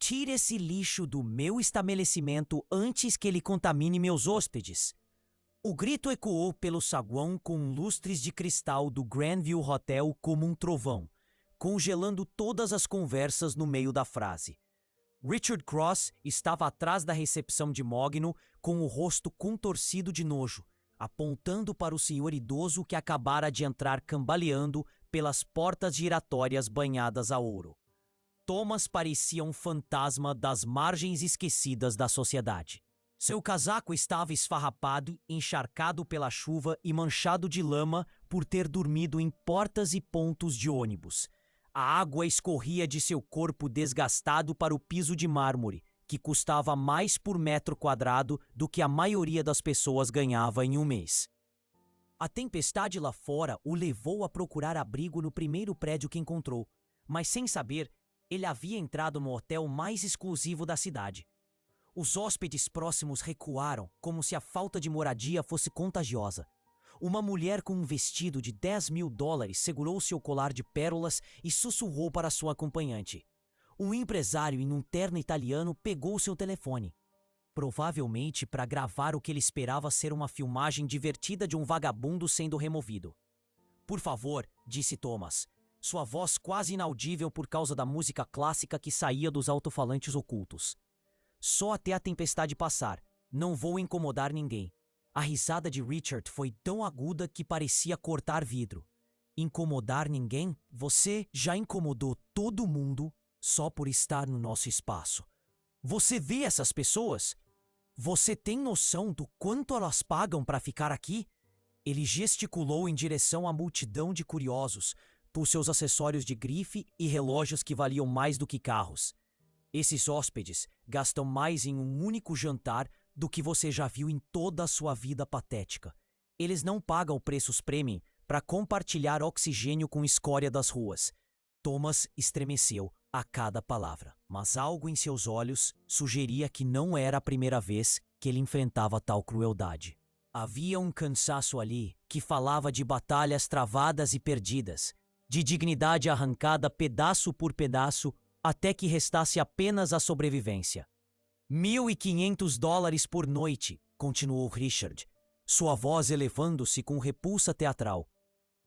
Tire esse lixo do meu estabelecimento antes que ele contamine meus hóspedes. O grito ecoou pelo saguão com lustres de cristal do Grandview Hotel como um trovão, congelando todas as conversas no meio da frase. Richard Cross estava atrás da recepção de Mogno com o rosto contorcido de nojo, apontando para o senhor idoso que acabara de entrar cambaleando pelas portas giratórias banhadas a ouro. Thomas parecia um fantasma das margens esquecidas da sociedade. Seu casaco estava esfarrapado, encharcado pela chuva e manchado de lama por ter dormido em portas e pontos de ônibus. A água escorria de seu corpo desgastado para o piso de mármore, que custava mais por metro quadrado do que a maioria das pessoas ganhava em um mês. A tempestade lá fora o levou a procurar abrigo no primeiro prédio que encontrou, mas sem saber, ele havia entrado no hotel mais exclusivo da cidade. Os hóspedes próximos recuaram, como se a falta de moradia fosse contagiosa. Uma mulher com um vestido de $10.000 segurou seu colar de pérolas e sussurrou para sua acompanhante. Um empresário em um terno italiano pegou seu telefone, provavelmente para gravar o que ele esperava ser uma filmagem divertida de um vagabundo sendo removido. "Por favor", disse Thomas, sua voz quase inaudível por causa da música clássica que saía dos alto-falantes ocultos. "Só até a tempestade passar. Não vou incomodar ninguém." A risada de Richard foi tão aguda que parecia cortar vidro. "Incomodar ninguém? Você já incomodou todo mundo só por estar no nosso espaço. Você vê essas pessoas? Você tem noção do quanto elas pagam para ficar aqui?" Ele gesticulou em direção à multidão de curiosos, por seus acessórios de grife e relógios que valiam mais do que carros. "Esses hóspedes gastam mais em um único jantar do que você já viu em toda a sua vida patética. Eles não pagam preços premium para compartilhar oxigênio com escória das ruas." Thomas estremeceu a cada palavra, mas algo em seus olhos sugeria que não era a primeira vez que ele enfrentava tal crueldade. Havia um cansaço ali que falava de batalhas travadas e perdidas, de dignidade arrancada pedaço por pedaço até que restasse apenas a sobrevivência. $1.500 por noite, continuou Richard, sua voz elevando-se com repulsa teatral.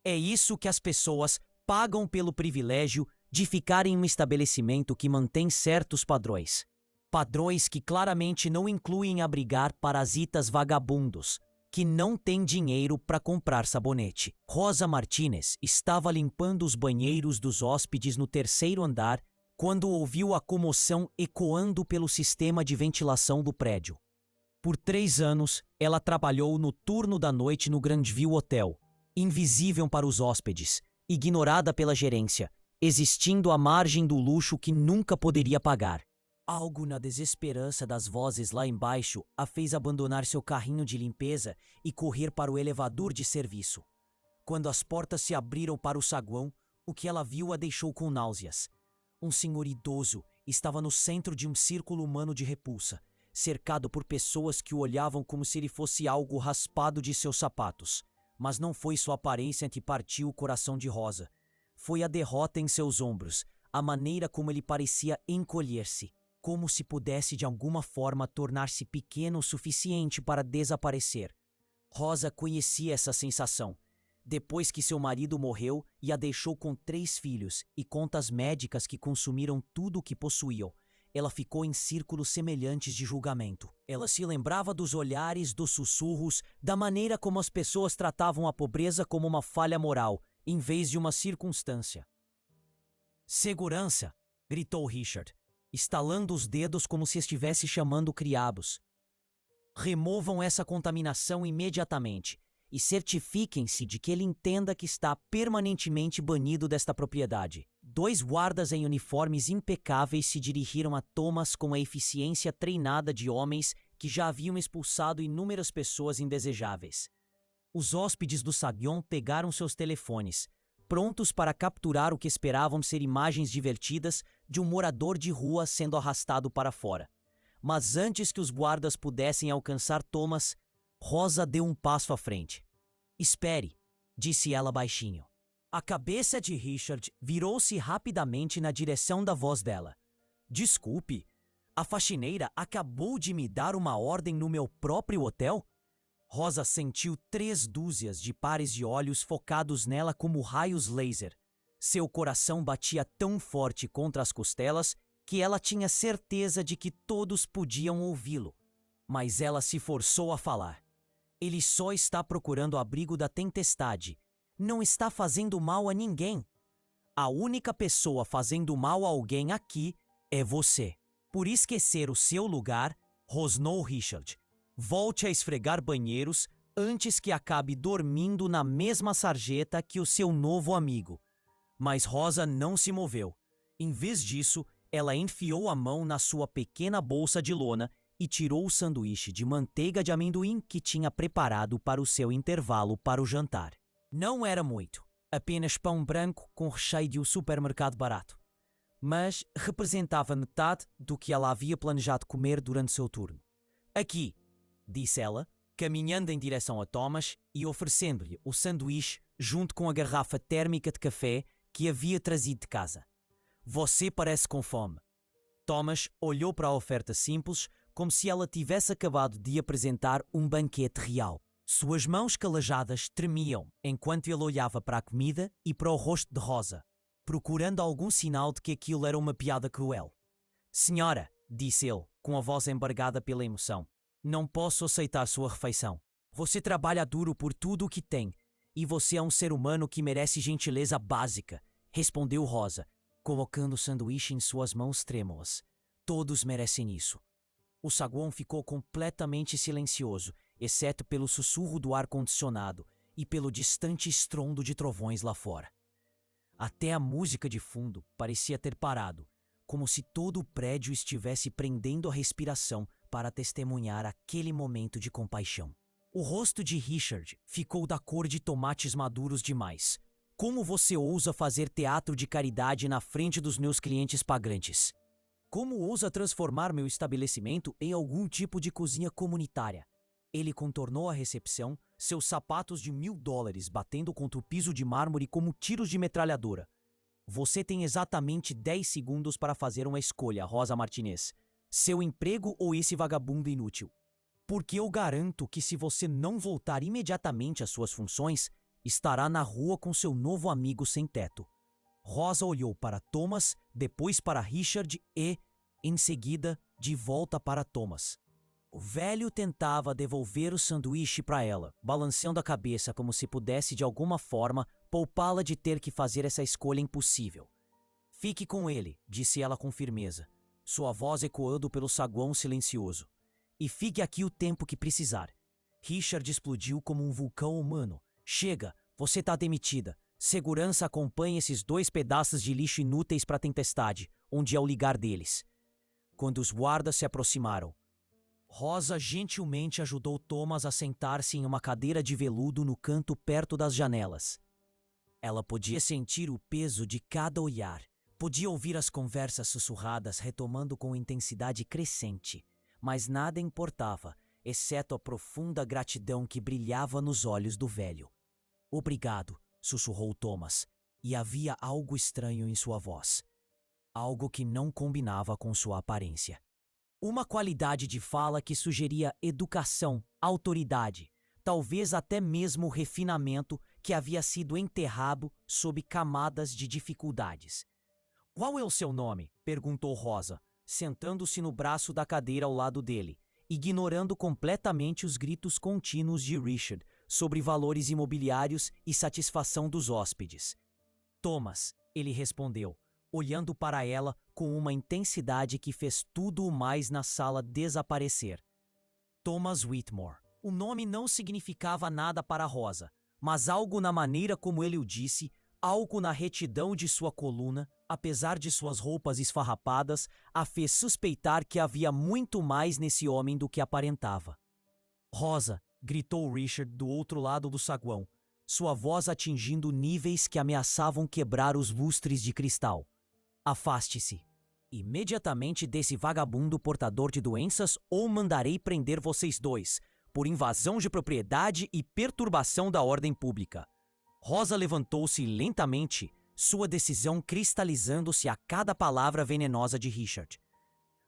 "É isso que as pessoas pagam pelo privilégio de ficar em um estabelecimento que mantém certos padrões. Padrões que claramente não incluem abrigar parasitas vagabundos, que não têm dinheiro para comprar sabonete." Rosa Martinez estava limpando os banheiros dos hóspedes no terceiro andar quando ouviu a comoção ecoando pelo sistema de ventilação do prédio. Por 3 anos, ela trabalhou no turno da noite no Grandview Hotel, invisível para os hóspedes, ignorada pela gerência, existindo à margem do luxo que nunca poderia pagar. Algo na desesperança das vozes lá embaixo a fez abandonar seu carrinho de limpeza e correr para o elevador de serviço. Quando as portas se abriram para o saguão, o que ela viu a deixou com náuseas. Um senhor idoso estava no centro de um círculo humano de repulsa, cercado por pessoas que o olhavam como se ele fosse algo raspado de seus sapatos. Mas não foi sua aparência que partiu o coração de Rosa. Foi a derrota em seus ombros, a maneira como ele parecia encolher-se, como se pudesse de alguma forma tornar-se pequeno o suficiente para desaparecer. Rosa conhecia essa sensação. Depois que seu marido morreu e a deixou com 3 filhos e contas médicas que consumiram tudo o que possuíam, ela ficou em círculos semelhantes de julgamento. Ela se lembrava dos olhares, dos sussurros, da maneira como as pessoas tratavam a pobreza como uma falha moral, em vez de uma circunstância. "Segurança!" gritou Richard, estalando os dedos como se estivesse chamando criados. "Removam essa contaminação imediatamente e certifiquem-se de que ele entenda que está permanentemente banido desta propriedade." 2 guardas em uniformes impecáveis se dirigiram a Thomas com a eficiência treinada de homens que já haviam expulsado inúmeras pessoas indesejáveis. Os hóspedes do saguão pegaram seus telefones, prontos para capturar o que esperavam ser imagens divertidas de um morador de rua sendo arrastado para fora. Mas antes que os guardas pudessem alcançar Thomas, Rosa deu um passo à frente. "Espere", disse ela baixinho. A cabeça de Richard virou-se rapidamente na direção da voz dela. Desculpe, a faxineira acabou de me dar uma ordem no meu próprio hotel? Rosa sentiu 3 dúzias de pares de olhos focados nela como raios laser. Seu coração batia tão forte contra as costelas que ela tinha certeza de que todos podiam ouvi-lo. Mas ela se forçou a falar. Ele só está procurando o abrigo da tempestade. Não está fazendo mal a ninguém. A única pessoa fazendo mal a alguém aqui é você. Por esquecer o seu lugar, rosnou Richard. Volte a esfregar banheiros antes que acabe dormindo na mesma sarjeta que o seu novo amigo. Mas Rosa não se moveu. Em vez disso, ela enfiou a mão na sua pequena bolsa de lona e tirou o sanduíche de manteiga de amendoim que tinha preparado para o seu intervalo para o jantar. Não era muito, apenas pão branco com recheio de um supermercado barato. Mas representava metade do que ela havia planejado comer durante seu turno. Aqui, disse ela, caminhando em direção a Thomas e oferecendo-lhe o sanduíche junto com a garrafa térmica de café que havia trazido de casa. Você parece com fome. Thomas olhou para a oferta simples como se ela tivesse acabado de apresentar um banquete real. Suas mãos calajadas tremiam enquanto ele olhava para a comida e para o rosto de Rosa, procurando algum sinal de que aquilo era uma piada cruel. Senhora, disse ele, com a voz embargada pela emoção, não posso aceitar sua refeição. Você trabalha duro por tudo o que tem, e você é um ser humano que merece gentileza básica, respondeu Rosa, colocando o sanduíche em suas mãos trêmulas. Todos merecem isso. O saguão ficou completamente silencioso, exceto pelo sussurro do ar-condicionado e pelo distante estrondo de trovões lá fora. Até a música de fundo parecia ter parado, como se todo o prédio estivesse prendendo a respiração para testemunhar aquele momento de compaixão. O rosto de Richard ficou da cor de tomates maduros demais. Como você ousa fazer teatro de caridade na frente dos meus clientes pagantes? Como ousa transformar meu estabelecimento em algum tipo de cozinha comunitária? Ele contornou a recepção, seus sapatos de $1000 batendo contra o piso de mármore como tiros de metralhadora. Você tem exatamente 10 segundos para fazer uma escolha, Rosa Martinez. Seu emprego ou esse vagabundo inútil? Porque eu garanto que se você não voltar imediatamente às suas funções, estará na rua com seu novo amigo sem teto. Rosa olhou para Thomas, depois para Richard e, em seguida, de volta para Thomas. O velho tentava devolver o sanduíche para ela, balançando a cabeça como se pudesse de alguma forma poupá-la de ter que fazer essa escolha impossível. Fique com ele, disse ela com firmeza, sua voz ecoando pelo saguão silencioso. E fique aqui o tempo que precisar. Richard explodiu como um vulcão humano. Chega, você está demitida. Segurança acompanha esses 2 pedaços de lixo inúteis para a tempestade, onde é o ligar deles. Quando os guardas se aproximaram, Rosa gentilmente ajudou Thomas a sentar-se em uma cadeira de veludo no canto perto das janelas. Ela podia sentir o peso de cada olhar, podia ouvir as conversas sussurradas retomando com intensidade crescente, mas nada importava, exceto a profunda gratidão que brilhava nos olhos do velho. Obrigado, sussurrou Thomas, e havia algo estranho em sua voz. Algo que não combinava com sua aparência. Uma qualidade de fala que sugeria educação, autoridade, talvez até mesmo refinamento que havia sido enterrado sob camadas de dificuldades. Qual é o seu nome? Perguntou Rosa, sentando-se no braço da cadeira ao lado dele, ignorando completamente os gritos contínuos de Richard sobre valores imobiliários e satisfação dos hóspedes. Thomas, ele respondeu, olhando para ela com uma intensidade que fez tudo o mais na sala desaparecer. Thomas Whitmore. O nome não significava nada para Rosa, mas algo na maneira como ele o disse, algo na retidão de sua coluna, apesar de suas roupas esfarrapadas, a fez suspeitar que havia muito mais nesse homem do que aparentava. Rosa, gritou Richard do outro lado do saguão, sua voz atingindo níveis que ameaçavam quebrar os lustres de cristal. Afaste-se imediatamente desse vagabundo portador de doenças ou mandarei prender vocês 2, por invasão de propriedade e perturbação da ordem pública. Rosa levantou-se lentamente, sua decisão cristalizando-se a cada palavra venenosa de Richard.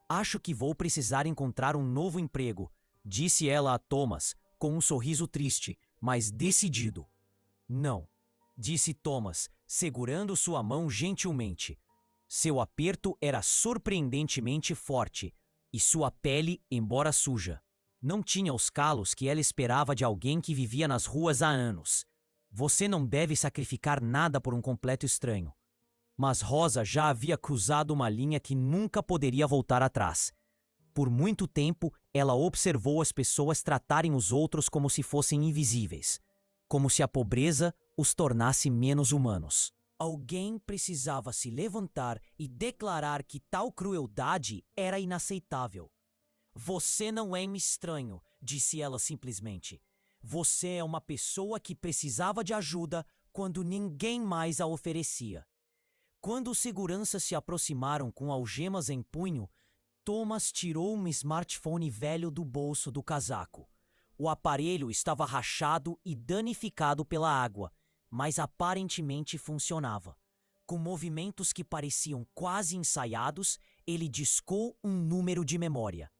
Acho que vou precisar encontrar um novo emprego, disse ela a Thomas, com um sorriso triste, mas decidido. Não, disse Thomas, segurando sua mão gentilmente. Seu aperto era surpreendentemente forte, e sua pele, embora suja, não tinha os calos que ela esperava de alguém que vivia nas ruas há anos. Você não deve sacrificar nada por um completo estranho. Mas Rosa já havia cruzado uma linha que nunca poderia voltar atrás. Por muito tempo, ela observou as pessoas tratarem os outros como se fossem invisíveis, como se a pobreza os tornasse menos humanos. Alguém precisava se levantar e declarar que tal crueldade era inaceitável. Você não é um estranho, disse ela simplesmente. Você é uma pessoa que precisava de ajuda quando ninguém mais a oferecia. Quando os seguranças se aproximaram com algemas em punho, Thomas tirou um smartphone velho do bolso do casaco. O aparelho estava rachado e danificado pela água, mas aparentemente funcionava. Com movimentos que pareciam quase ensaiados, ele discou um número de memória.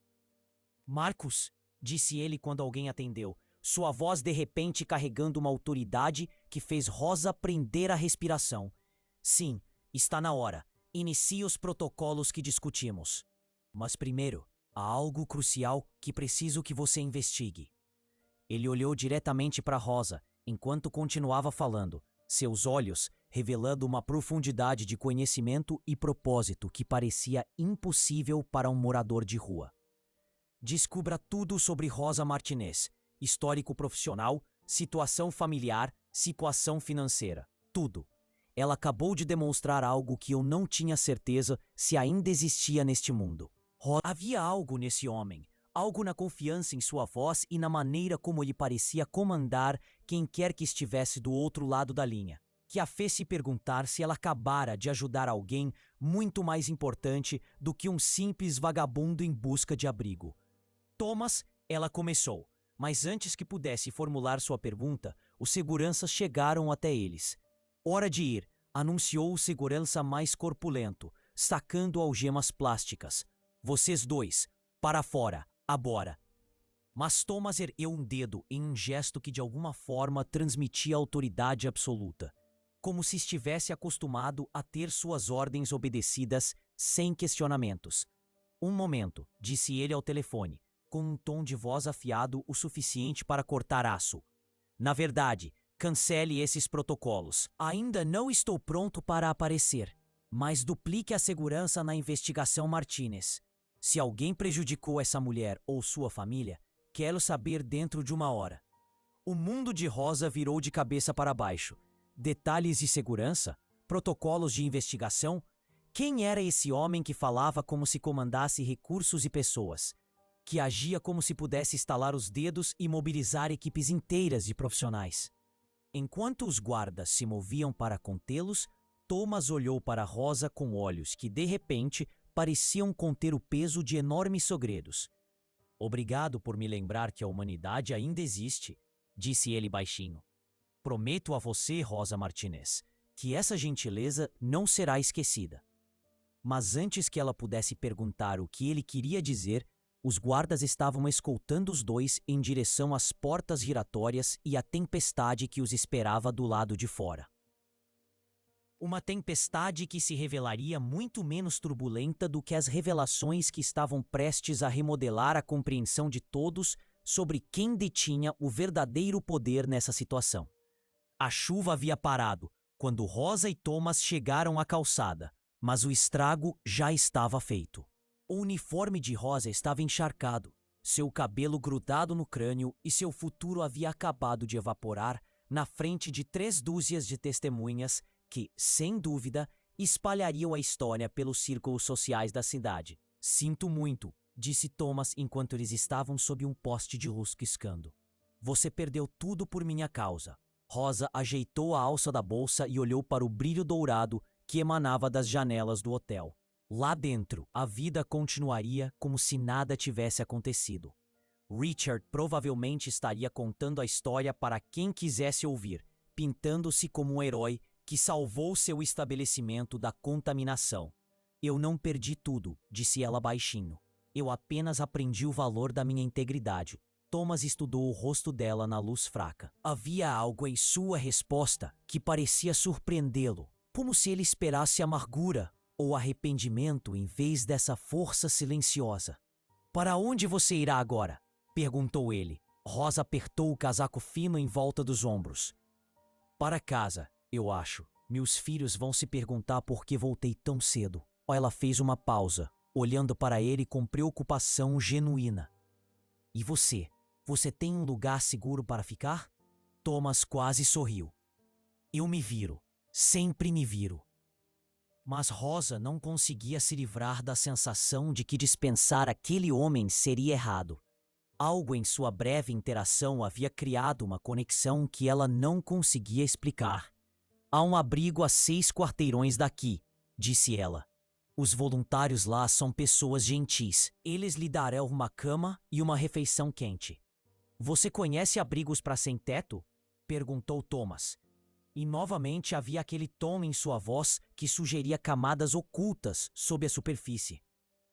Marcos, disse ele quando alguém atendeu, sua voz de repente carregando uma autoridade que fez Rosa prender a respiração. Sim, está na hora. Inicie os protocolos que discutimos. Mas primeiro, há algo crucial que preciso que você investigue. Ele olhou diretamente para Rosa, enquanto continuava falando, seus olhos revelando uma profundidade de conhecimento e propósito que parecia impossível para um morador de rua. Descubra tudo sobre Rosa Martinez, histórico profissional, situação familiar, situação financeira, tudo. Ela acabou de demonstrar algo que eu não tinha certeza se ainda existia neste mundo. Havia algo nesse homem, algo na confiança em sua voz e na maneira como ele parecia comandar quem quer que estivesse do outro lado da linha, que a fez se perguntar se ela acabara de ajudar alguém muito mais importante do que um simples vagabundo em busca de abrigo. Thomas, ela começou, mas antes que pudesse formular sua pergunta, os seguranças chegaram até eles. Hora de ir, anunciou o segurança mais corpulento, sacando algemas plásticas. Vocês dois, para fora, agora. Mas Thomas ergueu um dedo em um gesto que de alguma forma transmitia autoridade absoluta, como se estivesse acostumado a ter suas ordens obedecidas sem questionamentos. Um momento, disse ele ao telefone, com um tom de voz afiado o suficiente para cortar aço. Na verdade, cancele esses protocolos. Ainda não estou pronto para aparecer, mas duplique a segurança na investigação Martinez. Se alguém prejudicou essa mulher ou sua família, quero saber dentro de uma hora. O mundo de Rosa virou de cabeça para baixo. Detalhes de segurança? Protocolos de investigação? Quem era esse homem que falava como se comandasse recursos e pessoas? Que agia como se pudesse estalar os dedos e mobilizar equipes inteiras de profissionais? Enquanto os guardas se moviam para contê-los, Thomas olhou para Rosa com olhos que, de repente, pareciam conter o peso de enormes segredos. Obrigado por me lembrar que a humanidade ainda existe, disse ele baixinho. Prometo a você, Rosa Martinez, que essa gentileza não será esquecida. Mas antes que ela pudesse perguntar o que ele queria dizer, os guardas estavam escoltando os dois em direção às portas giratórias e à tempestade que os esperava do lado de fora. Uma tempestade que se revelaria muito menos turbulenta do que as revelações que estavam prestes a remodelar a compreensão de todos sobre quem detinha o verdadeiro poder nessa situação. A chuva havia parado quando Rosa e Thomas chegaram à calçada, mas o estrago já estava feito. O uniforme de Rosa estava encharcado, seu cabelo grudado no crânio e seu futuro havia acabado de evaporar na frente de 3 dúzias de testemunhas que, sem dúvida, espalhariam a história pelos círculos sociais da cidade. Sinto muito, disse Thomas enquanto eles estavam sob um poste de luz piscando. Você perdeu tudo por minha causa. Rosa ajeitou a alça da bolsa e olhou para o brilho dourado que emanava das janelas do hotel. Lá dentro, a vida continuaria como se nada tivesse acontecido. Richard provavelmente estaria contando a história para quem quisesse ouvir, pintando-se como um herói que salvou seu estabelecimento da contaminação. Eu não perdi tudo, disse ela baixinho. Eu apenas aprendi o valor da minha integridade. Thomas estudou o rosto dela na luz fraca. Havia algo em sua resposta que parecia surpreendê-lo, como se ele esperasse amargura ou arrependimento em vez dessa força silenciosa. Para onde você irá agora? Perguntou ele. Rosa apertou o casaco fino em volta dos ombros. Para casa, eu acho. Meus filhos vão se perguntar por que voltei tão cedo. Ela fez uma pausa, olhando para ele com preocupação genuína. E você? Você tem um lugar seguro para ficar? Thomas quase sorriu. Eu me viro. Sempre me viro. Mas Rosa não conseguia se livrar da sensação de que dispensar aquele homem seria errado. Algo em sua breve interação havia criado uma conexão que ela não conseguia explicar. Há um abrigo a 6 quarteirões daqui, disse ela. Os voluntários lá são pessoas gentis. Eles lhe darão uma cama e uma refeição quente. Você conhece abrigos para sem-teto? Perguntou Thomas. E novamente havia aquele tom em sua voz que sugeria camadas ocultas sob a superfície.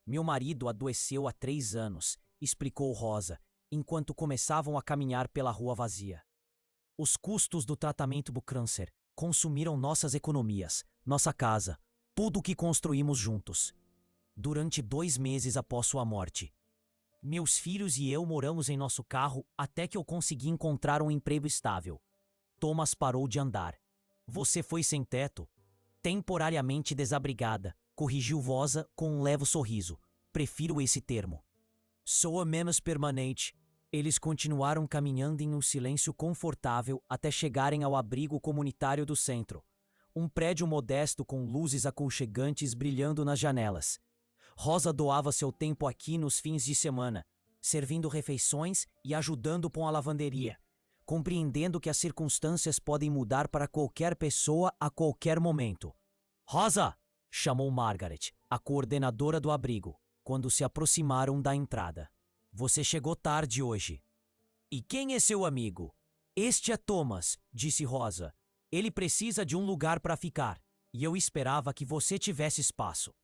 Meu marido adoeceu há 3 anos, explicou Rosa, enquanto começavam a caminhar pela rua vazia. Os custos do tratamento do câncer consumiram nossas economias, nossa casa, tudo o que construímos juntos. Durante 2 meses após sua morte. Meus filhos e eu moramos em nosso carro até que eu consegui encontrar um emprego estável. Thomas parou de andar. Você foi sem teto? Temporariamente desabrigada, corrigiu Rosa com um leve sorriso. Prefiro esse termo. Soa menos permanente. Eles continuaram caminhando em um silêncio confortável até chegarem ao abrigo comunitário do centro. Um prédio modesto com luzes aconchegantes brilhando nas janelas. Rosa doava seu tempo aqui nos fins de semana, servindo refeições e ajudando com a lavanderia, compreendendo que as circunstâncias podem mudar para qualquer pessoa a qualquer momento. Rosa! Chamou Margaret, a coordenadora do abrigo, quando se aproximaram da entrada. Você chegou tarde hoje. E quem é seu amigo? Este é Thomas, disse Rosa. Ele precisa de um lugar para ficar, e eu esperava que você tivesse espaço.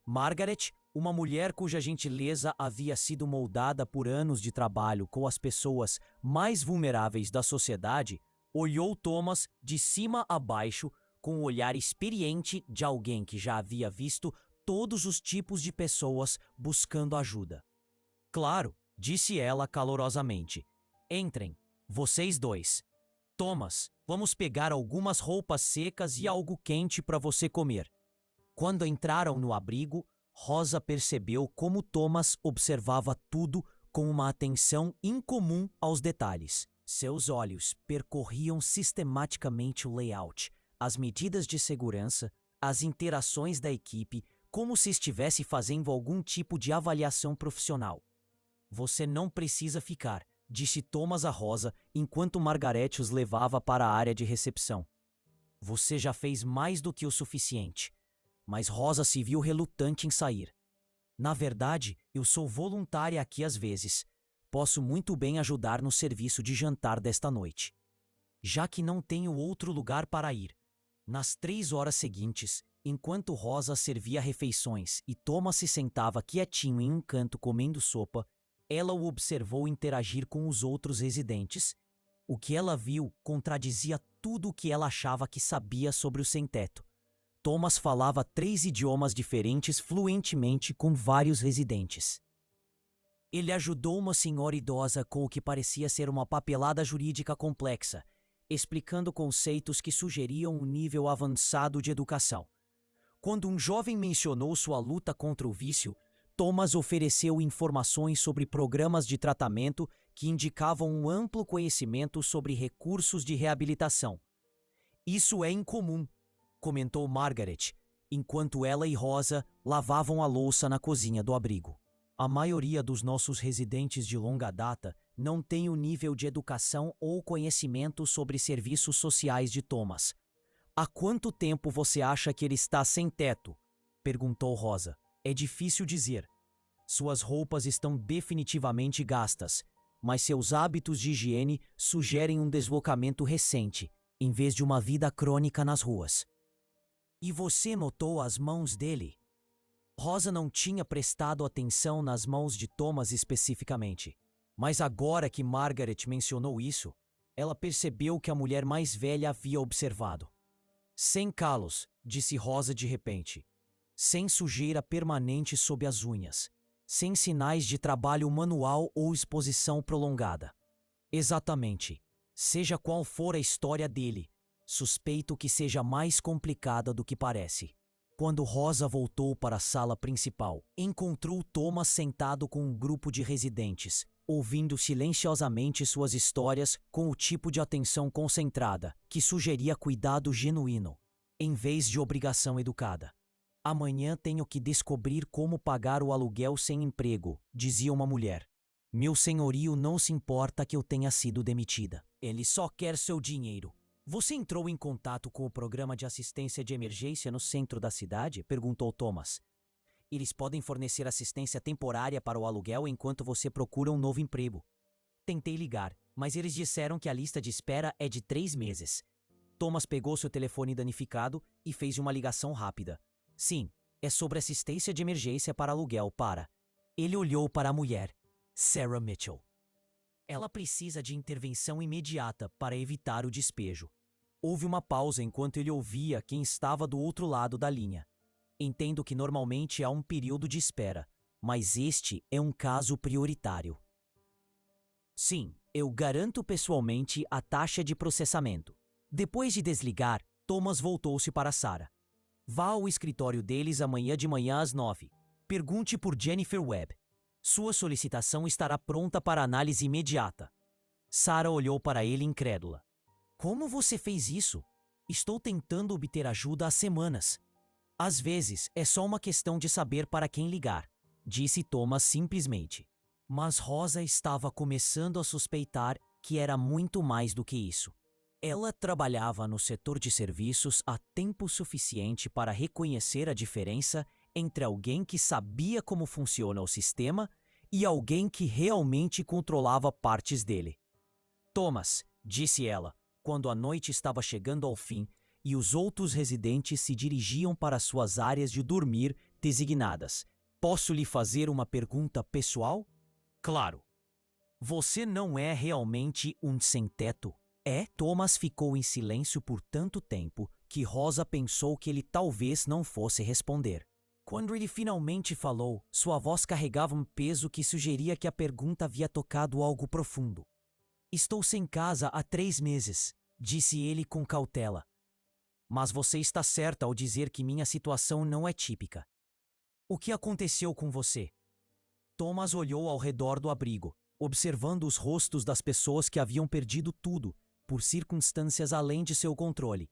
Margaret, uma mulher cuja gentileza havia sido moldada por anos de trabalho com as pessoas mais vulneráveis da sociedade, olhou Thomas de cima a baixo com o olhar experiente de alguém que já havia visto todos os tipos de pessoas buscando ajuda. Claro, disse ela calorosamente. Entrem, vocês dois. Thomas, vamos pegar algumas roupas secas e algo quente para você comer. Quando entraram no abrigo, Rosa percebeu como Thomas observava tudo com uma atenção incomum aos detalhes. Seus olhos percorriam sistematicamente o layout, as medidas de segurança, as interações da equipe, como se estivesse fazendo algum tipo de avaliação profissional. Você não precisa ficar, disse Thomas a Rosa enquanto Margaret os levava para a área de recepção. Você já fez mais do que o suficiente. Mas Rosa se viu relutante em sair. Na verdade, eu sou voluntária aqui às vezes. Posso muito bem ajudar no serviço de jantar desta noite. Já que não tenho outro lugar para ir. Nas 3 horas seguintes, enquanto Rosa servia refeições e Thomas se sentava quietinho em um canto comendo sopa, ela o observou interagir com os outros residentes. O que ela viu contradizia tudo o que ela achava que sabia sobre o sem-teto. Thomas falava 3 idiomas diferentes fluentemente com vários residentes. Ele ajudou uma senhora idosa com o que parecia ser uma papelada jurídica complexa, explicando conceitos que sugeriam um nível avançado de educação. Quando um jovem mencionou sua luta contra o vício, Thomas ofereceu informações sobre programas de tratamento que indicavam um amplo conhecimento sobre recursos de reabilitação. Isso é incomum, comentou Margaret, enquanto ela e Rosa lavavam a louça na cozinha do abrigo. A maioria dos nossos residentes de longa data não tem o nível de educação ou conhecimento sobre serviços sociais de Thomas. Há quanto tempo você acha que ele está sem teto? Perguntou Rosa. É difícil dizer. Suas roupas estão definitivamente gastas, mas seus hábitos de higiene sugerem um deslocamento recente. em vez de uma vida crônica nas ruas. E você notou as mãos dele? Rosa não tinha prestado atenção nas mãos de Thomas especificamente, mas agora que Margaret mencionou isso, ela percebeu que a mulher mais velha havia observado. Sem calos, disse Rosa de repente. Sem sujeira permanente sob as unhas. Sem sinais de trabalho manual ou exposição prolongada. Exatamente. Seja qual for a história dele, suspeito que seja mais complicada do que parece. Quando Rosa voltou para a sala principal, encontrou Thomas sentado com um grupo de residentes, ouvindo silenciosamente suas histórias com o tipo de atenção concentrada que sugeria cuidado genuíno, em vez de obrigação educada. Amanhã tenho que descobrir como pagar o aluguel sem emprego, dizia uma mulher. Meu senhorio não se importa que eu tenha sido demitida. Ele só quer seu dinheiro. Você entrou em contato com o programa de assistência de emergência no centro da cidade? Perguntou Thomas. Eles podem fornecer assistência temporária para o aluguel enquanto você procura um novo emprego. Tentei ligar, mas eles disseram que a lista de espera é de 3 meses. Thomas pegou seu telefone danificado e fez uma ligação rápida. Sim, é sobre assistência de emergência para aluguel para... Ele olhou para a mulher, Sarah Mitchell. Ela precisa de intervenção imediata para evitar o despejo. Houve uma pausa enquanto ele ouvia quem estava do outro lado da linha. Entendo que normalmente há um período de espera, mas este é um caso prioritário. Sim, eu garanto pessoalmente a taxa de processamento. Depois de desligar, Thomas voltou-se para Sarah. Vá ao escritório deles amanhã de manhã às 9. Pergunte por Jennifer Webb. Sua solicitação estará pronta para análise imediata. Sarah olhou para ele incrédula. Como você fez isso? Estou tentando obter ajuda há semanas. Às vezes, é só uma questão de saber para quem ligar, disse Thomas simplesmente. Mas Rosa estava começando a suspeitar que era muito mais do que isso. Ela trabalhava no setor de serviços há tempo suficiente para reconhecer a diferença entre alguém que sabia como funciona o sistema e alguém que realmente controlava partes dele. Thomas, disse ela, quando a noite estava chegando ao fim e os outros residentes se dirigiam para suas áreas de dormir designadas. Posso lhe fazer uma pergunta pessoal? Claro. Você não é realmente um sem-teto? É? Thomas ficou em silêncio por tanto tempo que Rosa pensou que ele talvez não fosse responder. Quando ele finalmente falou, sua voz carregava um peso que sugeria que a pergunta havia tocado algo profundo. Estou sem casa há 3 meses, disse ele com cautela. Mas você está certa ao dizer que minha situação não é típica. O que aconteceu com você? Thomas olhou ao redor do abrigo, observando os rostos das pessoas que haviam perdido tudo, por circunstâncias além de seu controle.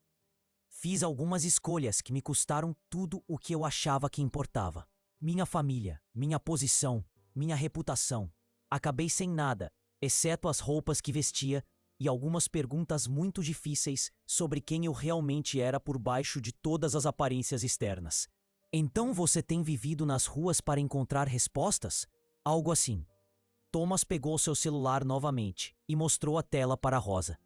Fiz algumas escolhas que me custaram tudo o que eu achava que importava. Minha família, minha posição, minha reputação. Acabei sem nada, exceto as roupas que vestia e algumas perguntas muito difíceis sobre quem eu realmente era por baixo de todas as aparências externas. Então você tem vivido nas ruas para encontrar respostas? Algo assim. Thomas pegou seu celular novamente e mostrou a tela para Rosa.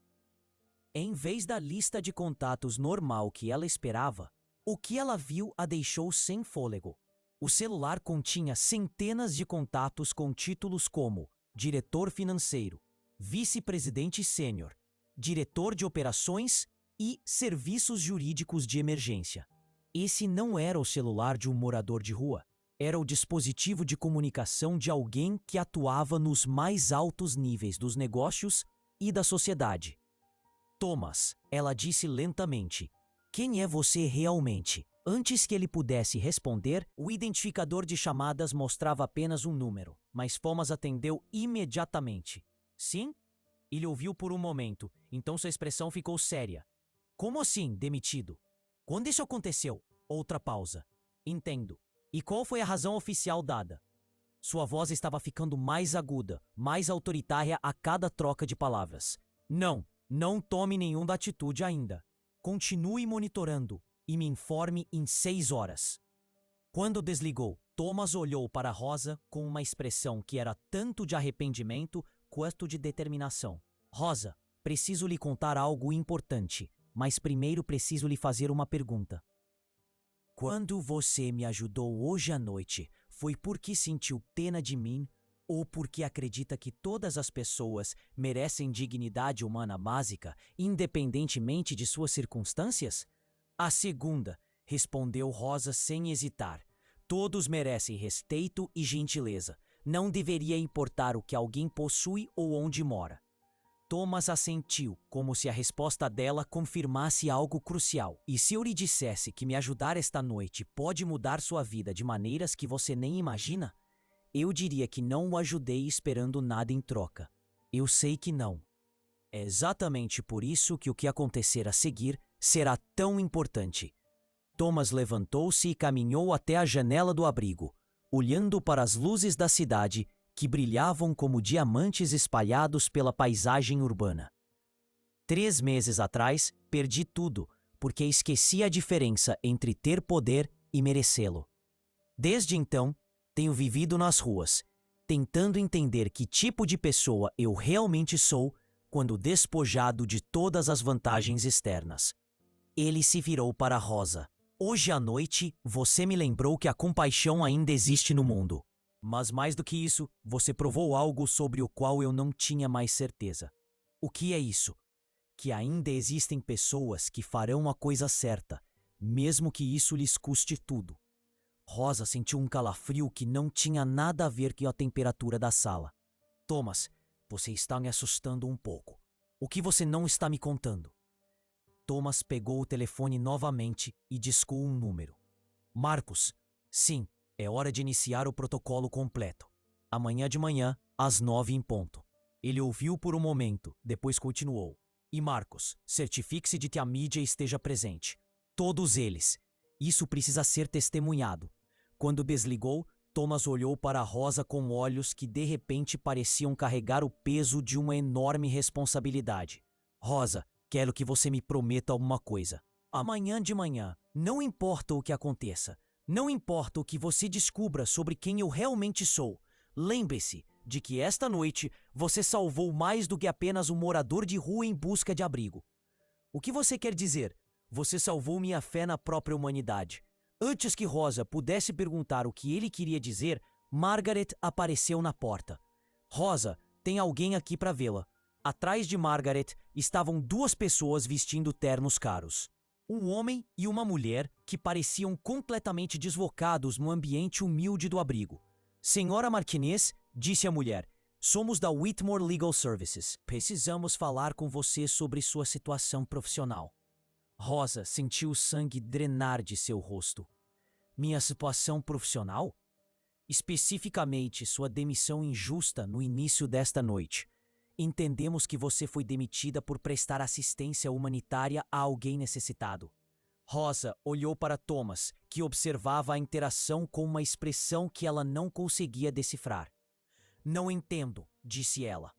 Em vez da lista de contatos normal que ela esperava, o que ela viu a deixou sem fôlego. O celular continha centenas de contatos com títulos como diretor financeiro, vice-presidente sênior, diretor de operações e serviços jurídicos de emergência. Esse não era o celular de um morador de rua. Era o dispositivo de comunicação de alguém que atuava nos mais altos níveis dos negócios e da sociedade. Thomas, ela disse lentamente, quem é você realmente? Antes que ele pudesse responder, o identificador de chamadas mostrava apenas um número, mas Thomas atendeu imediatamente. Sim? Ele ouviu por um momento, então sua expressão ficou séria. Como assim, demitido? Quando isso aconteceu? Outra pausa. Entendo. E qual foi a razão oficial dada? Sua voz estava ficando mais aguda, mais autoritária a cada troca de palavras. Não tome nenhuma atitude ainda. Continue monitorando e me informe em 6 horas. Quando desligou, Thomas olhou para Rosa com uma expressão que era tanto de arrependimento quanto de determinação. Rosa, preciso lhe contar algo importante, mas primeiro preciso lhe fazer uma pergunta. Quando você me ajudou hoje à noite, foi porque sentiu pena de mim ou porque acredita que todas as pessoas merecem dignidade humana básica, independentemente de suas circunstâncias? A segunda, respondeu Rosa sem hesitar. Todos merecem respeito e gentileza. Não deveria importar o que alguém possui ou onde mora. Thomas assentiu, como se a resposta dela confirmasse algo crucial. E se eu lhe dissesse que me ajudar esta noite pode mudar sua vida de maneiras que você nem imagina? Eu diria que não o ajudei esperando nada em troca. Eu sei que não. É exatamente por isso que o que acontecer a seguir será tão importante. Thomas levantou-se e caminhou até a janela do abrigo, olhando para as luzes da cidade que brilhavam como diamantes espalhados pela paisagem urbana. 3 meses atrás, perdi tudo, porque esqueci a diferença entre ter poder e merecê-lo. Desde então, tenho vivido nas ruas, tentando entender que tipo de pessoa eu realmente sou quando despojado de todas as vantagens externas. Ele se virou para Rosa. Hoje à noite, você me lembrou que a compaixão ainda existe no mundo. Mas mais do que isso, você provou algo sobre o qual eu não tinha mais certeza. O que é isso? Que ainda existem pessoas que farão a coisa certa, mesmo que isso lhes custe tudo. Rosa sentiu um calafrio que não tinha nada a ver com a temperatura da sala. Thomas, você está me assustando um pouco. O que você não está me contando? Thomas pegou o telefone novamente e discou um número. Marcos, sim, é hora de iniciar o protocolo completo. Amanhã de manhã, às 9 em ponto. Ele ouviu por um momento, depois continuou. E Marcos, certifique-se de que a mídia esteja presente. Todos eles. Isso precisa ser testemunhado. Quando desligou, Thomas olhou para Rosa com olhos que de repente pareciam carregar o peso de uma enorme responsabilidade. Rosa, quero que você me prometa alguma coisa. Amanhã de manhã, não importa o que aconteça, não importa o que você descubra sobre quem eu realmente sou, lembre-se de que esta noite você salvou mais do que apenas um morador de rua em busca de abrigo. O que você quer dizer? Você salvou minha fé na própria humanidade. Antes que Rosa pudesse perguntar o que ele queria dizer, Margaret apareceu na porta. Rosa, tem alguém aqui para vê-la. Atrás de Margaret estavam 2 pessoas vestindo ternos caros. Um homem e uma mulher que pareciam completamente deslocados no ambiente humilde do abrigo. Senhora Martinez, disse a mulher, somos da Whitmore Legal Services. Precisamos falar com você sobre sua situação profissional. Rosa sentiu o sangue drenar de seu rosto. Minha situação profissional? Especificamente sua demissão injusta no início desta noite. Entendemos que você foi demitida por prestar assistência humanitária a alguém necessitado. Rosa olhou para Thomas, que observava a interação com uma expressão que ela não conseguia decifrar. Não entendo, disse ela.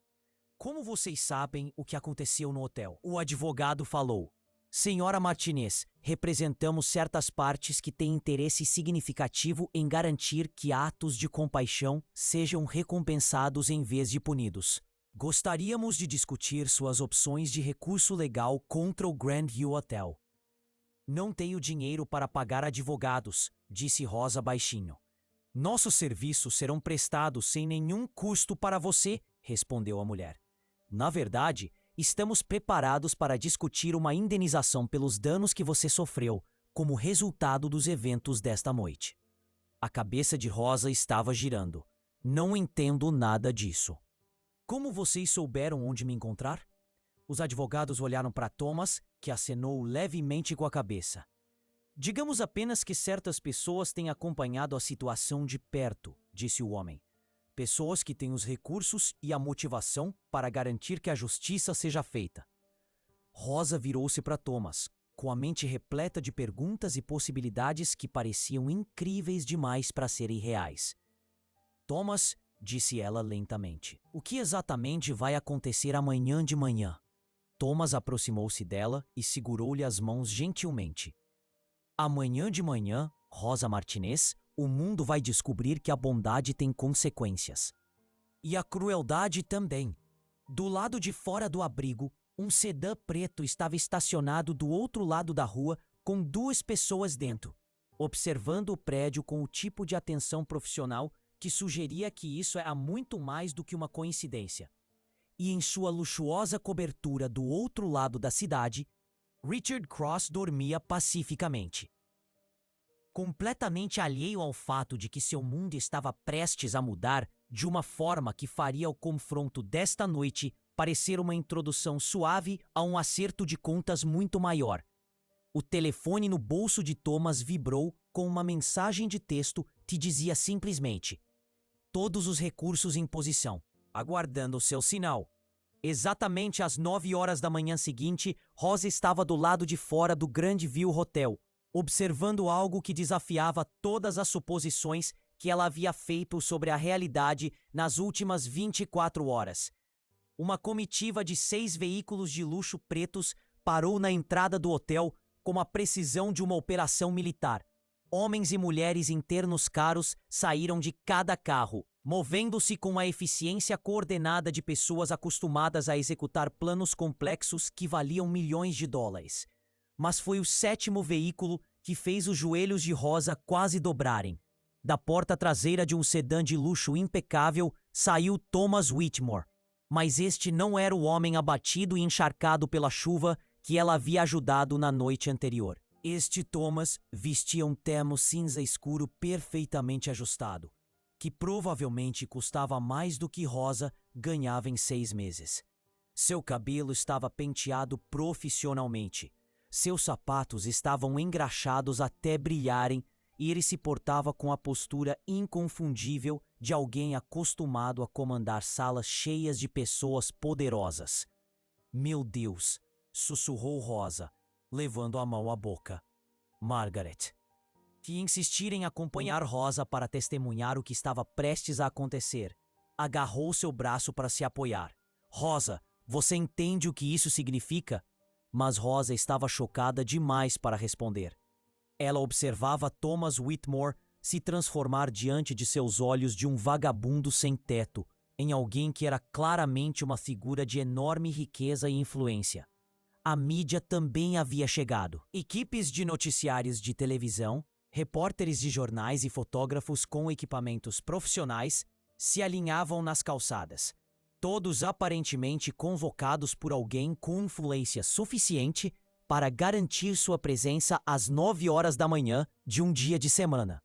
Como vocês sabem o que aconteceu no hotel? O advogado falou. Senhora Martinez, representamos certas partes que têm interesse significativo em garantir que atos de compaixão sejam recompensados em vez de punidos. Gostaríamos de discutir suas opções de recurso legal contra o Grandview Hotel. Não tenho dinheiro para pagar advogados, disse Rosa baixinho. Nossos serviços serão prestados sem nenhum custo para você, respondeu a mulher. Na verdade, estamos preparados para discutir uma indenização pelos danos que você sofreu como resultado dos eventos desta noite. A cabeça de Rosa estava girando. Não entendo nada disso. Como vocês souberam onde me encontrar? Os advogados olharam para Thomas, que acenou levemente com a cabeça. Digamos apenas que certas pessoas têm acompanhado a situação de perto, disse o homem. Pessoas que têm os recursos e a motivação para garantir que a justiça seja feita. Rosa virou-se para Thomas, com a mente repleta de perguntas e possibilidades que pareciam incríveis demais para serem reais. Thomas, disse ela lentamente, o que exatamente vai acontecer amanhã de manhã? Thomas aproximou-se dela e segurou-lhe as mãos gentilmente. Amanhã de manhã, Rosa Martinez, o mundo vai descobrir que a bondade tem consequências. E a crueldade também. Do lado de fora do abrigo, Um sedã preto estava estacionado do outro lado da rua com 2 pessoas dentro, observando o prédio com o tipo de atenção profissional que sugeria que isso era muito mais do que uma coincidência. E em sua luxuosa cobertura do outro lado da cidade, Richard Cross dormia pacificamente. Completamente alheio ao fato de que seu mundo estava prestes a mudar de uma forma que faria o confronto desta noite parecer uma introdução suave a um acerto de contas muito maior. O telefone no bolso de Thomas vibrou com uma mensagem de texto que dizia simplesmente: todos os recursos em posição, aguardando seu sinal. Exatamente às 9 horas da manhã seguinte, Rosa estava do lado de fora do Grandview Hotel, observando algo que desafiava todas as suposições que ela havia feito sobre a realidade nas últimas 24 horas. Uma comitiva de 6 veículos de luxo pretos parou na entrada do hotel com a precisão de uma operação militar. Homens e mulheres em ternos caros saíram de cada carro, movendo-se com a eficiência coordenada de pessoas acostumadas a executar planos complexos que valiam milhões de dólares. Mas foi o 7º veículo que fez os joelhos de Rosa quase dobrarem. Da porta traseira de um sedã de luxo impecável saiu Thomas Whitmore, mas este não era o homem abatido e encharcado pela chuva que ela havia ajudado na noite anterior. Este Thomas vestia um terno cinza escuro perfeitamente ajustado, que provavelmente custava mais do que Rosa ganhava em 6 meses. Seu cabelo estava penteado profissionalmente, seus sapatos estavam engraxados até brilharem e ele se portava com a postura inconfundível de alguém acostumado a comandar salas cheias de pessoas poderosas. Meu Deus, sussurrou Rosa, levando a mão à boca. Margaret. Que insistir em acompanhar Rosa para testemunhar o que estava prestes a acontecer, agarrou seu braço para se apoiar. Rosa, você entende o que isso significa? Mas Rosa estava chocada demais para responder. Ela observava Thomas Whitmore se transformar diante de seus olhos de um vagabundo sem teto, em alguém que era claramente uma figura de enorme riqueza e influência. A mídia também havia chegado. Equipes de noticiários de televisão, repórteres de jornais e fotógrafos com equipamentos profissionais se alinhavam nas calçadas, todos aparentemente convocados por alguém com influência suficiente para garantir sua presença às 9 horas da manhã de um dia de semana.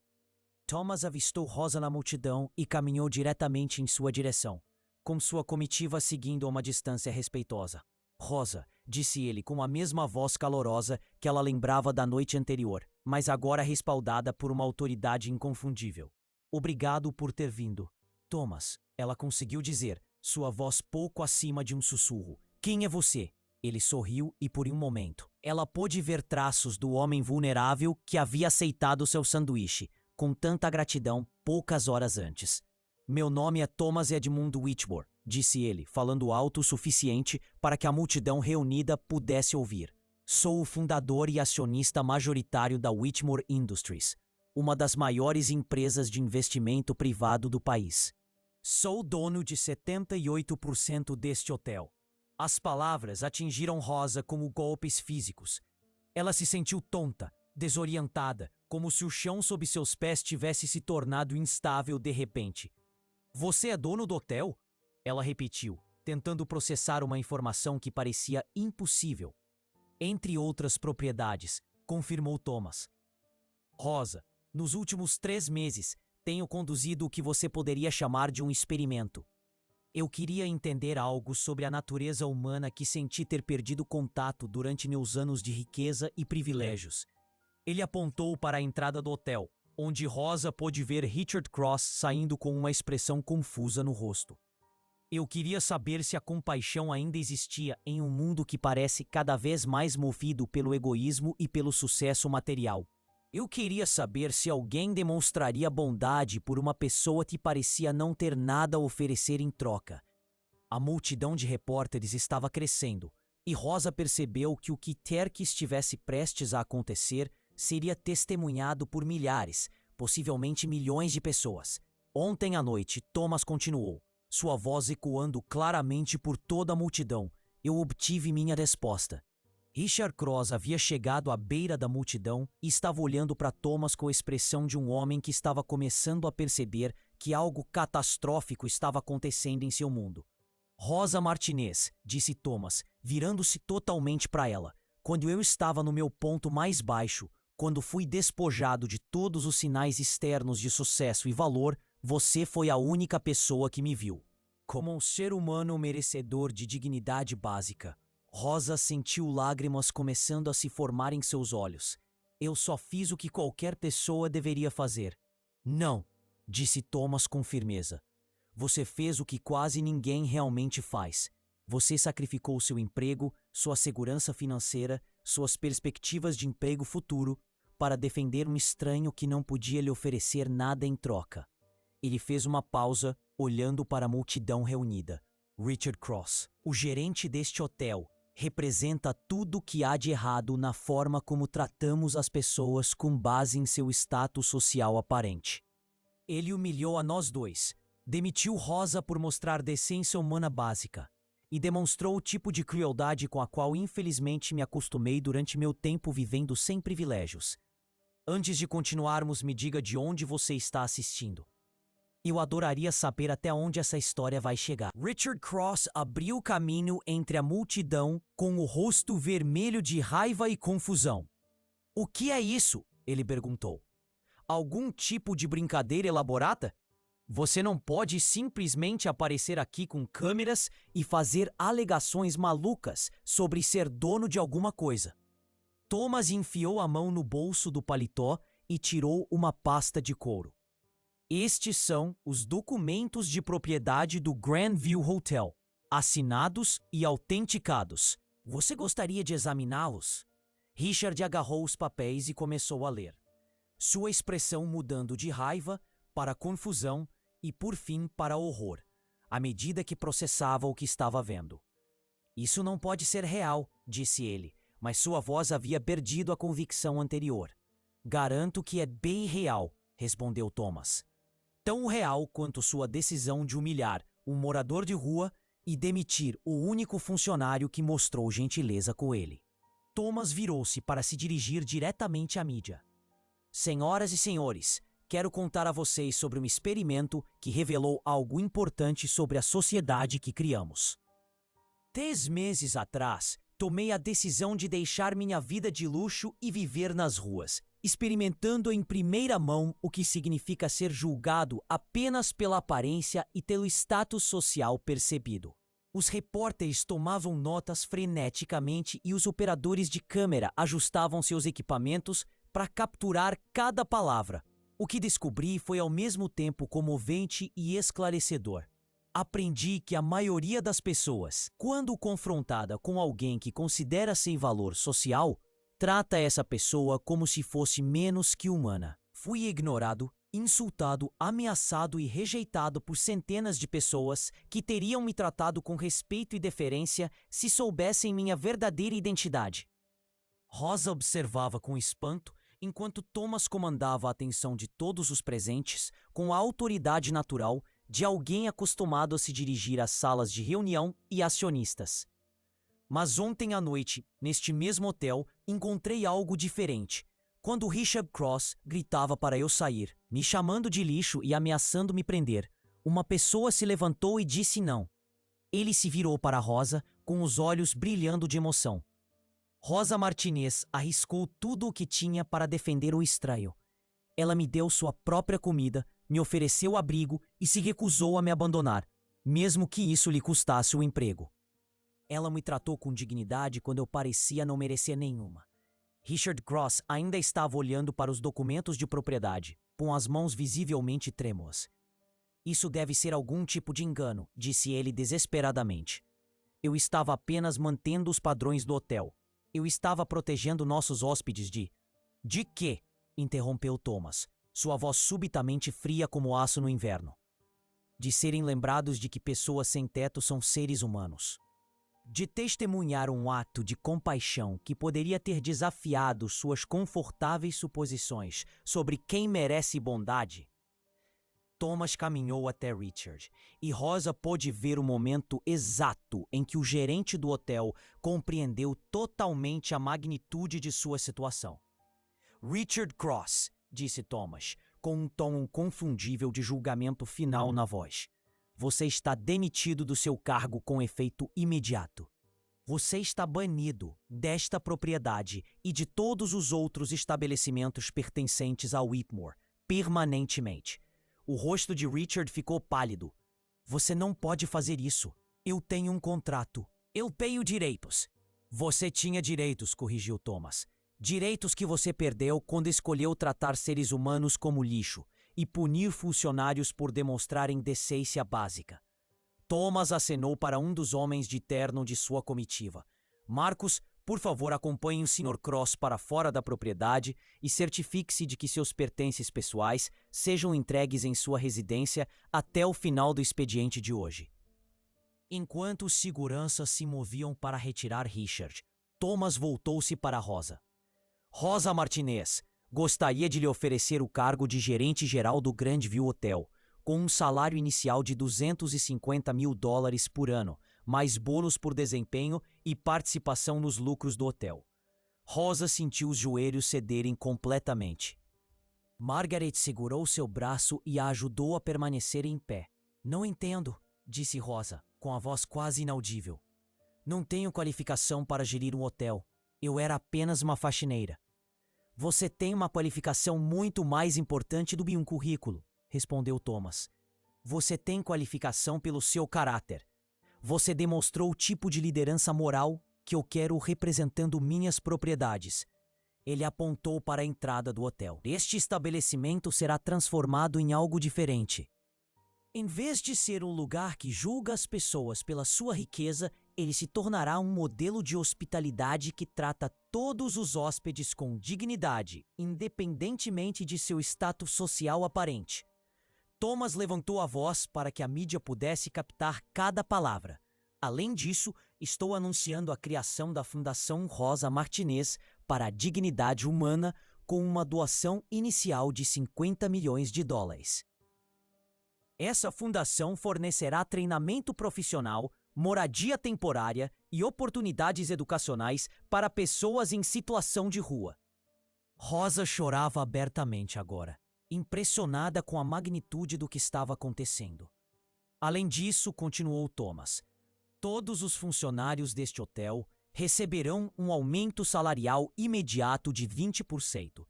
Thomas avistou Rosa na multidão e caminhou diretamente em sua direção, com sua comitiva seguindo a uma distância respeitosa. Rosa, disse ele com a mesma voz calorosa que ela lembrava da noite anterior, mas agora respaldada por uma autoridade inconfundível. Obrigado por ter vindo. Thomas, ela conseguiu dizer, sua voz pouco acima de um sussurro. Quem é você? Ele sorriu e por um momento, ela pôde ver traços do homem vulnerável que havia aceitado seu sanduíche, com tanta gratidão poucas horas antes. Meu nome é Thomas Edmund Whitmore, disse ele, falando alto o suficiente para que a multidão reunida pudesse ouvir. Sou o fundador e acionista majoritário da Whitmore Industries, uma das maiores empresas de investimento privado do país. Sou dono de 78% deste hotel. As palavras atingiram Rosa como golpes físicos. Ela se sentiu tonta, desorientada, como se o chão sob seus pés tivesse se tornado instável de repente. Você é dono do hotel? Ela repetiu, tentando processar uma informação que parecia impossível. Entre outras propriedades, confirmou Thomas. Rosa, nos últimos 3 meses, tenho conduzido o que você poderia chamar de um experimento. Eu queria entender algo sobre a natureza humana que senti ter perdido contato durante meus anos de riqueza e privilégios. Ele apontou para a entrada do hotel, onde Rosa pôde ver Richard Cross saindo com uma expressão confusa no rosto. Eu queria saber se a compaixão ainda existia em um mundo que parece cada vez mais movido pelo egoísmo e pelo sucesso material. Eu queria saber se alguém demonstraria bondade por uma pessoa que parecia não ter nada a oferecer em troca. A multidão de repórteres estava crescendo, e Rosa percebeu que o que quer que estivesse prestes a acontecer seria testemunhado por milhares, possivelmente milhões de pessoas. Ontem à noite, Thomas continuou, sua voz ecoando claramente por toda a multidão, eu obtive minha resposta. Richard Cross havia chegado à beira da multidão e estava olhando para Thomas com a expressão de um homem que estava começando a perceber que algo catastrófico estava acontecendo em seu mundo. Rosa Martinez, disse Thomas, virando-se totalmente para ela. Quando eu estava no meu ponto mais baixo, quando fui despojado de todos os sinais externos de sucesso e valor, você foi a única pessoa que me viu. Como um ser humano merecedor de dignidade básica, Rosa sentiu lágrimas começando a se formar em seus olhos. Eu só fiz o que qualquer pessoa deveria fazer. Não, disse Thomas com firmeza. Você fez o que quase ninguém realmente faz. Você sacrificou seu emprego, sua segurança financeira, suas perspectivas de emprego futuro para defender um estranho que não podia lhe oferecer nada em troca. Ele fez uma pausa, olhando para a multidão reunida. Richard Cross, o gerente deste hotel, representa tudo o que há de errado na forma como tratamos as pessoas com base em seu status social aparente. Ele humilhou a nós dois, demitiu Rosa por mostrar decência humana básica e demonstrou o tipo de crueldade com a qual infelizmente me acostumei durante meu tempo vivendo sem privilégios. Antes de continuarmos, me diga de onde você está assistindo. Eu adoraria saber até onde essa história vai chegar. Richard Cross abriu caminho entre a multidão com o rosto vermelho de raiva e confusão. O que é isso? Ele perguntou. Algum tipo de brincadeira elaborada? Você não pode simplesmente aparecer aqui com câmeras e fazer alegações malucas sobre ser dono de alguma coisa. Thomas enfiou a mão no bolso do paletó e tirou uma pasta de couro. Estes são os documentos de propriedade do Grandview Hotel, assinados e autenticados. Você gostaria de examiná-los? Richard agarrou os papéis e começou a ler. Sua expressão mudando de raiva para confusão e, por fim, para horror, à medida que processava o que estava vendo. Isso não pode ser real, disse ele, mas sua voz havia perdido a convicção anterior. Garanto que é bem real, respondeu Thomas. Tão real quanto sua decisão de humilhar um morador de rua e demitir o único funcionário que mostrou gentileza com ele. Thomas virou-se para se dirigir diretamente à mídia. Senhoras e senhores, quero contar a vocês sobre um experimento que revelou algo importante sobre a sociedade que criamos. 3 meses atrás, tomei a decisão de deixar minha vida de luxo e viver nas ruas, experimentando em primeira mão o que significa ser julgado apenas pela aparência e pelo status social percebido. Os repórteres tomavam notas freneticamente e os operadores de câmera ajustavam seus equipamentos para capturar cada palavra. O que descobri foi ao mesmo tempo comovente e esclarecedor. Aprendi que a maioria das pessoas, quando confrontada com alguém que considera sem valor social, trata essa pessoa como se fosse menos que humana. Fui ignorado, insultado, ameaçado e rejeitado por centenas de pessoas que teriam me tratado com respeito e deferência se soubessem minha verdadeira identidade. Rosa observava com espanto enquanto Thomas comandava a atenção de todos os presentes com a autoridade natural de alguém acostumado a se dirigir às salas de reunião e acionistas. Mas ontem à noite, neste mesmo hotel, encontrei algo diferente. Quando Richard Cross gritava para eu sair, me chamando de lixo e ameaçando me prender, uma pessoa se levantou e disse não. Ele se virou para Rosa, com os olhos brilhando de emoção. Rosa Martinez arriscou tudo o que tinha para defender o estranho. Ela me deu sua própria comida, me ofereceu abrigo e se recusou a me abandonar, mesmo que isso lhe custasse o emprego. Ela me tratou com dignidade quando eu parecia não merecer nenhuma. Richard Cross ainda estava olhando para os documentos de propriedade, com as mãos visivelmente trêmulas. Isso deve ser algum tipo de engano, disse ele desesperadamente. Eu estava apenas mantendo os padrões do hotel. Eu estava protegendo nossos hóspedes de... De quê? Interrompeu Thomas, sua voz subitamente fria como aço no inverno. De serem lembrados de que pessoas sem teto são seres humanos. De testemunhar um ato de compaixão que poderia ter desafiado suas confortáveis suposições sobre quem merece bondade. Thomas caminhou até Richard, e Rosa pôde ver o momento exato em que o gerente do hotel compreendeu totalmente a magnitude de sua situação. "Richard Cross", disse Thomas, com um tom inconfundível de julgamento final na voz. "Você está demitido do seu cargo com efeito imediato. Você está banido desta propriedade e de todos os outros estabelecimentos pertencentes a Whitmore, permanentemente." O rosto de Richard ficou pálido. "Você não pode fazer isso. Eu tenho um contrato. Eu tenho direitos." "Você tinha direitos", corrigiu Thomas. "Direitos que você perdeu quando escolheu tratar seres humanos como lixo e punir funcionários por demonstrarem decência básica." Thomas acenou para um dos homens de terno de sua comitiva. "Marcos, por favor, acompanhe o Sr. Cross para fora da propriedade e certifique-se de que seus pertences pessoais sejam entregues em sua residência até o final do expediente de hoje." Enquanto os seguranças se moviam para retirar Richard, Thomas voltou-se para Rosa. "Rosa Martinez, gostaria de lhe oferecer o cargo de gerente-geral do Grandview Hotel, com um salário inicial de $250 mil por ano, mais bônus por desempenho e participação nos lucros do hotel." Rosa sentiu os joelhos cederem completamente. Margaret segurou seu braço e a ajudou a permanecer em pé. "Não entendo", disse Rosa, com a voz quase inaudível. "Não tenho qualificação para gerir um hotel. Eu era apenas uma faxineira." "Você tem uma qualificação muito mais importante do que um currículo", respondeu Thomas. "Você tem qualificação pelo seu caráter. Você demonstrou o tipo de liderança moral que eu quero representando minhas propriedades." Ele apontou para a entrada do hotel. "Este estabelecimento será transformado em algo diferente. Em vez de ser um lugar que julga as pessoas pela sua riqueza, ele se tornará um modelo de hospitalidade que trata todos os hóspedes com dignidade, independentemente de seu status social aparente." Thomas levantou a voz para que a mídia pudesse captar cada palavra. "Além disso, estou anunciando a criação da Fundação Rosa Martinez para a Dignidade Humana com uma doação inicial de $50 milhões. Essa fundação fornecerá treinamento profissional, moradia temporária e oportunidades educacionais para pessoas em situação de rua." Rosa chorava abertamente agora, impressionada com a magnitude do que estava acontecendo. "Além disso", continuou Thomas, "todos os funcionários deste hotel receberão um aumento salarial imediato de 20%.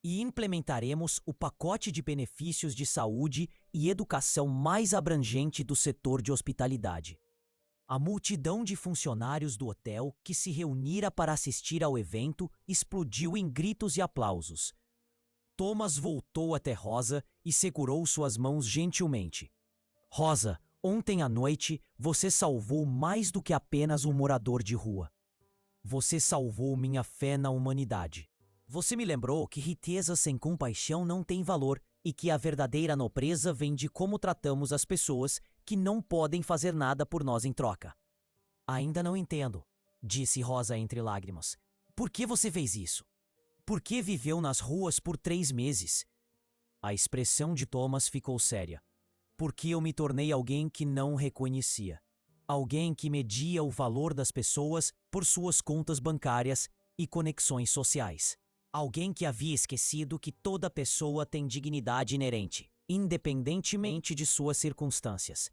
E implementaremos o pacote de benefícios de saúde e educação mais abrangente do setor de hospitalidade." A multidão de funcionários do hotel que se reunira para assistir ao evento explodiu em gritos e aplausos. Thomas voltou até Rosa e segurou suas mãos gentilmente. "Rosa, ontem à noite você salvou mais do que apenas um morador de rua. Você salvou minha fé na humanidade. Você me lembrou que riqueza sem compaixão não tem valor e que a verdadeira nobreza vem de como tratamos as pessoas que não podem fazer nada por nós em troca." "Ainda não entendo", disse Rosa entre lágrimas. "Por que você fez isso? Por que viveu nas ruas por 3 meses? A expressão de Thomas ficou séria. "Porque eu me tornei alguém que não reconhecia. Alguém que media o valor das pessoas por suas contas bancárias e conexões sociais. Alguém que havia esquecido que toda pessoa tem dignidade inerente, independentemente de suas circunstâncias."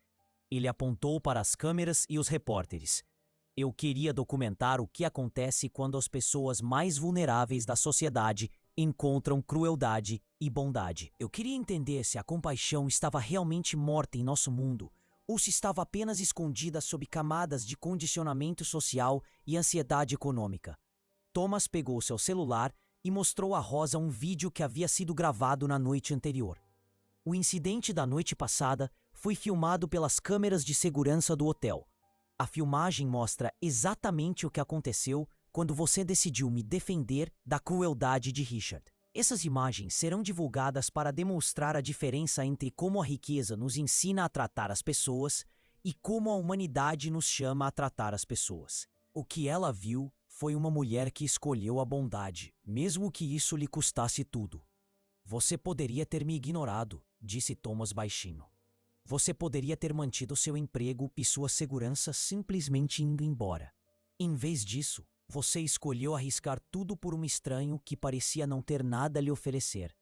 Ele apontou para as câmeras e os repórteres. "Eu queria documentar o que acontece quando as pessoas mais vulneráveis da sociedade encontram crueldade e bondade. Eu queria entender se a compaixão estava realmente morta em nosso mundo ou se estava apenas escondida sob camadas de condicionamento social e ansiedade econômica." Thomas pegou seu celular e mostrou a Rosa um vídeo que havia sido gravado na noite anterior. O incidente da noite passada foi filmado pelas câmeras de segurança do hotel. A filmagem mostra exatamente o que aconteceu quando você decidiu me defender da crueldade de Richard. Essas imagens serão divulgadas para demonstrar a diferença entre como a riqueza nos ensina a tratar as pessoas e como a humanidade nos chama a tratar as pessoas. O que ela viu foi uma mulher que escolheu a bondade, mesmo que isso lhe custasse tudo. Você poderia ter me ignorado, disse Thomas baixinho. Você poderia ter mantido seu emprego e sua segurança simplesmente indo embora. Em vez disso, você escolheu arriscar tudo por um estranho que parecia não ter nada a lhe oferecer.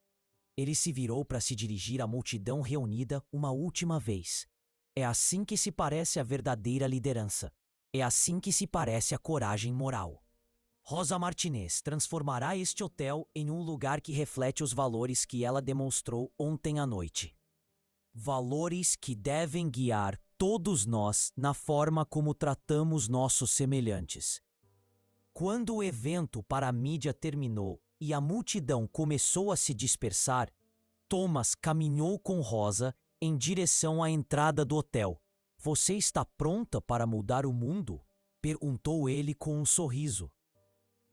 Ele se virou para se dirigir à multidão reunida uma última vez. É assim que se parece a verdadeira liderança. É assim que se parece a coragem moral. Rosa Martinez transformará este hotel em um lugar que reflete os valores que ela demonstrou ontem à noite. Valores que devem guiar todos nós na forma como tratamos nossos semelhantes. Quando o evento para a mídia terminou e a multidão começou a se dispersar, Thomas caminhou com Rosa em direção à entrada do hotel. Você está pronta para mudar o mundo? Perguntou ele com um sorriso.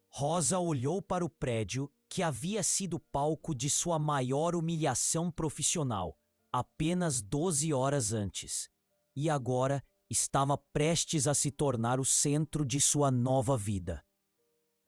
Rosa olhou para o prédio que havia sido palco de sua maior humilhação profissional, apenas 12 horas antes, e agora estava prestes a se tornar o centro de sua nova vida.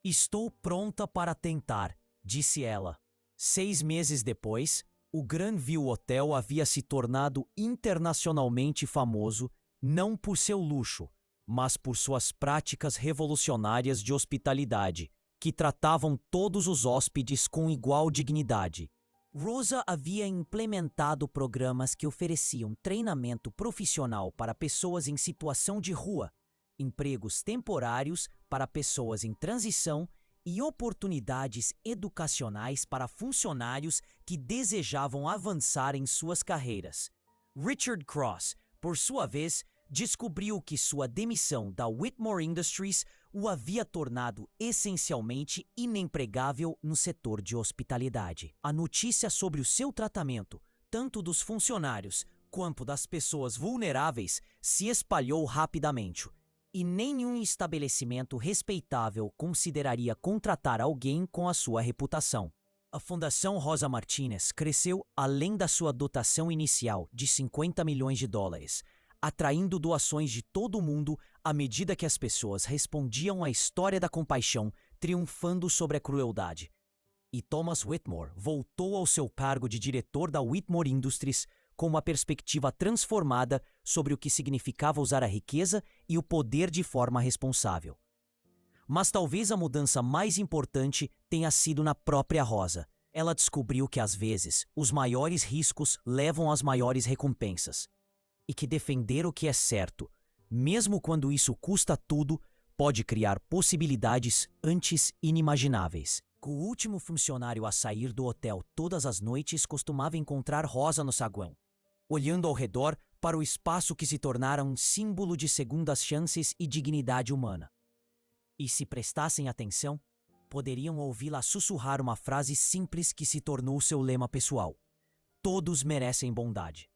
Estou pronta para tentar, disse ela. 6 meses depois, o Grandview Hotel havia se tornado internacionalmente famoso não por seu luxo, mas por suas práticas revolucionárias de hospitalidade, que tratavam todos os hóspedes com igual dignidade. Rosa havia implementado programas que ofereciam treinamento profissional para pessoas em situação de rua, empregos temporários para pessoas em transição e oportunidades educacionais para funcionários que desejavam avançar em suas carreiras. Richard Cross, por sua vez, descobriu que sua demissão da Whitmore Industries o havia tornado essencialmente inempregável no setor de hospitalidade. A notícia sobre o seu tratamento, tanto dos funcionários quanto das pessoas vulneráveis, se espalhou rapidamente, e nenhum estabelecimento respeitável consideraria contratar alguém com a sua reputação. A Fundação Rosa Martinez cresceu além da sua dotação inicial de $50 milhões, atraindo doações de todo o mundo à medida que as pessoas respondiam à história da compaixão, triunfando sobre a crueldade. E Thomas Whitmore voltou ao seu cargo de diretor da Whitmore Industries com uma perspectiva transformada sobre o que significava usar a riqueza e o poder de forma responsável. Mas talvez a mudança mais importante tenha sido na própria Rosa. Ela descobriu que, às vezes, os maiores riscos levam às maiores recompensas. E que defender o que é certo, mesmo quando isso custa tudo, pode criar possibilidades antes inimagináveis. O último funcionário a sair do hotel todas as noites costumava encontrar Rosa no saguão, olhando ao redor para o espaço que se tornara um símbolo de segundas chances e dignidade humana. E se prestassem atenção, poderiam ouvi-la sussurrar uma frase simples que se tornou seu lema pessoal: todos merecem bondade.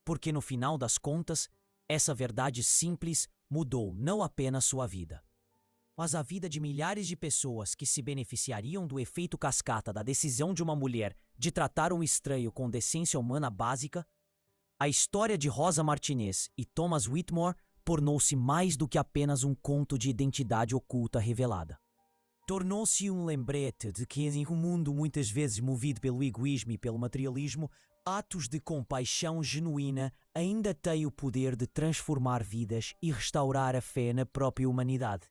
Porque no final das contas, essa verdade simples mudou não apenas sua vida, mas a vida de milhares de pessoas que se beneficiariam do efeito cascata da decisão de uma mulher de tratar um estranho com decência humana básica. A história de Rosa Martinez e Thomas Whitmore tornou-se mais do que apenas um conto de identidade oculta revelada. Tornou-se um lembrete de que em um mundo muitas vezes movido pelo egoísmo e pelo materialismo, atos de compaixão genuína ainda têm o poder de transformar vidas e restaurar a fé na própria humanidade.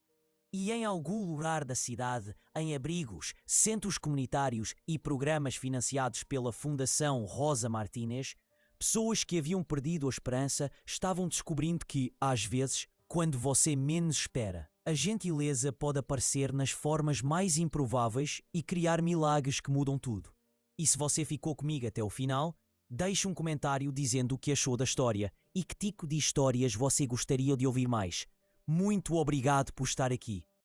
E em algum lugar da cidade, em abrigos, centros comunitários e programas financiados pela Fundação Rosa Martinez, pessoas que haviam perdido a esperança estavam descobrindo que, às vezes, quando você menos espera, a gentileza pode aparecer nas formas mais improváveis e criar milagres que mudam tudo. E se você ficou comigo até o final, deixe um comentário dizendo o que achou da história e que tipo de histórias você gostaria de ouvir mais. Muito obrigado por estar aqui.